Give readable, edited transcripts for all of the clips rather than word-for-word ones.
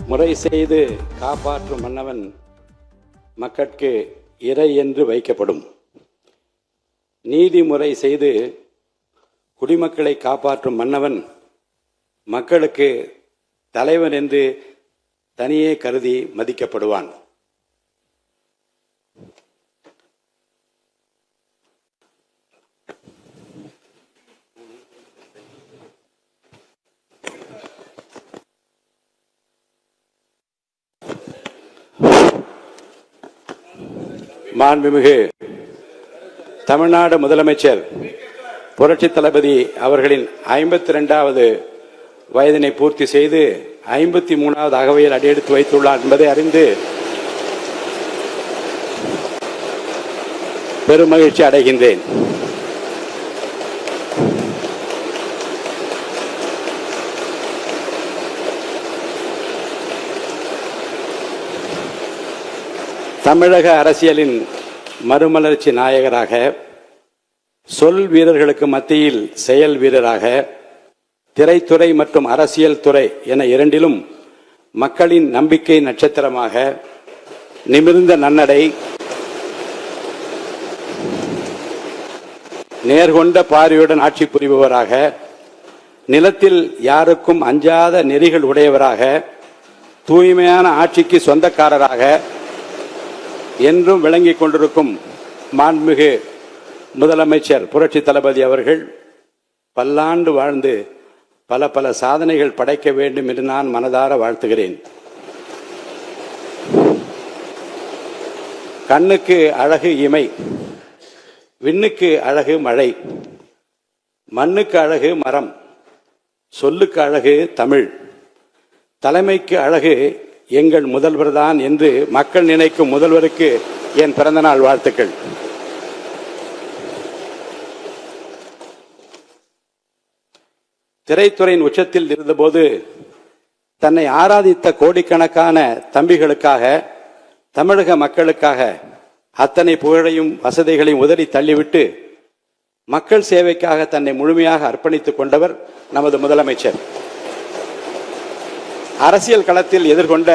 முறை செய்து காப்பாற்றும் மன்னவன் மக்கட்கு இறை என்று வைக்கப்படும். நீதிமுறை செய்து குடிமக்களை காப்பாற்றும் மன்னவன் மக்களுக்கு தலைவன் என்று தனியே கருதி மதிக்கப்படுவான். மாண்புமிகு தமிழ்நாடு முதலமைச்சர் புரட்சி தளபதி அவர்களின் 52வது வயதினை பூர்த்தி செய்து 53வது அகவையில் அடியெடுத்து வைத்துள்ளார் என்பதை அறிந்து பெருமகிழ்ச்சி அடைகின்றேன். தமிழக அரசியலின் மறுமலர்ச்சி நாயகராக, சொல் வீரர்களுக்கு மத்தியில் செயல் வீரராக, திரைத்துறை மற்றும் அரசியல் துறை என இரண்டிலும் மக்களின் நம்பிக்கை நட்சத்திரமாக, நிமிர்ந்த நன்னடை, நேர்கொண்ட பார்வையுடன் ஆட்சி புரிபவராக, நிலத்தில் யாருக்கும் அஞ்சாத நெறிகள் உடையவராக, தூய்மையான ஆட்சிக்கு சொந்தக்காரராக என்றும் விளங்கிக் கொண்டிருக்கும் மாண்புமிகு முதலமைச்சர் புரட்சி தளபதி அவர்கள் பல்லாண்டு வாழ்ந்து பல பல சாதனைகள் படைக்க வேண்டும் என்று நான் மனதார வாழ்த்துகிறேன். கண்ணுக்கு அழகு இமை, விண்ணுக்கு அழகு மழை, மண்ணுக்கு அழகு மரம், சொல்லுக்கு அழகு தமிழ், தலைமைக்கு அழகு எங்கள் முதல்வர் தான் என்று மக்கள் நினைக்கும் முதல்வருக்கு என் பிறந்தநாள் வாழ்த்துக்கள். திரைத்துறையின் உச்சத்தில் இருந்தபோது தன்னை ஆராதித்த கோடிக்கணக்கான தம்பிகளுக்காக, தமிழக மக்களுக்காக அத்தனை புகழையும் வசதிகளையும் உதறி தள்ளிவிட்டு மக்கள் சேவைக்காக தன்னை முழுமையாக அர்ப்பணித்துக் கொண்டவர் நமது முதலமைச்சர். அரசியல் களத்தில் எதிர்கொண்ட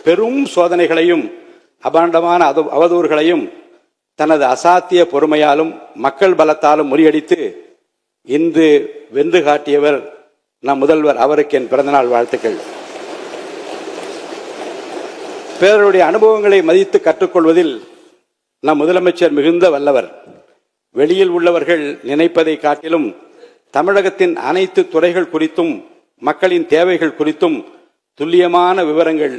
பெரும் சோதனைகளையும் அபாண்டமான அவதூறுகளையும் தனது அசாத்திய பொறுமையாலும் மக்கள் பலத்தாலும் முறியடித்து இன்று வென்று காட்டியவர் நம் முதல்வர். அவருக்கு என் பிறந்தநாள் வாழ்த்துக்கள். பிறருடைய அனுபவங்களை மதித்து கற்றுக்கொள்வதில் நம் முதலமைச்சர் மிகுந்த வல்லவர். வெளியில் உள்ளவர்கள் நினைப்பதை காட்டிலும் தமிழகத்தின் அனைத்து துறைகள் குறித்தும் மக்களின் தேவைகள் குறித்தும் துல்லியமான விவரங்கள்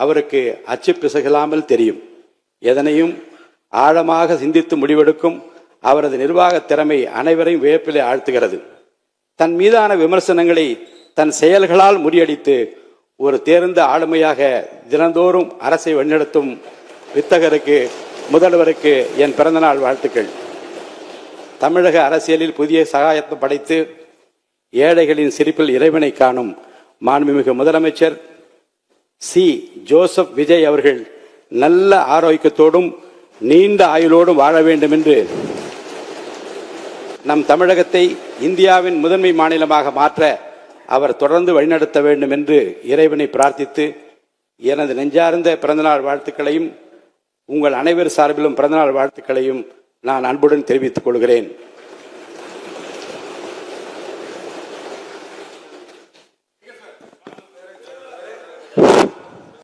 அவருக்கு அச்சு பிசகலாமல் தெரியும். எதனையும் ஆழமாக சிந்தித்து முடிவெடுக்கும் அவரது நிர்வாக திறமை அனைவரையும் வியப்பிலே ஆழ்த்துகிறது. தன் மீதான விமர்சனங்களை தன் செயல்களால் முறியடித்து ஒரு தேர்ந்த ஆளுமையாக தினந்தோறும் அரசை வழிநடத்தும் வித்தகருக்கு, முதல்வருக்கு என் பிறந்தநாள் வாழ்த்துக்கள். தமிழக அரசியலில் புதிய சகாயத்தை படைத்து ஏழைகளின் சிரிப்பில் இறைவனை காணும் மாண்புமிகு முதலமைச்சர் சி. ஜோசப் விஜய் அவர்கள் நல்ல ஆரோக்கியத்தோடும் நீண்ட ஆயுளோடும் வாழ வேண்டும் என்று, நம் தமிழகத்தை இந்தியாவின் முதன்மை மாநிலமாக மாற்ற அவர் தொடர்ந்து வழிநடத்த வேண்டும் என்று இறைவனை பிரார்த்தித்து எனது நெஞ்சார்ந்த பிறந்தநாள் வாழ்த்துக்களையும் உங்கள் அனைவர் சார்பிலும் பிறந்தநாள் வாழ்த்துக்களையும் நான் அன்புடன் தெரிவித்துக் கொள்கிறேன்.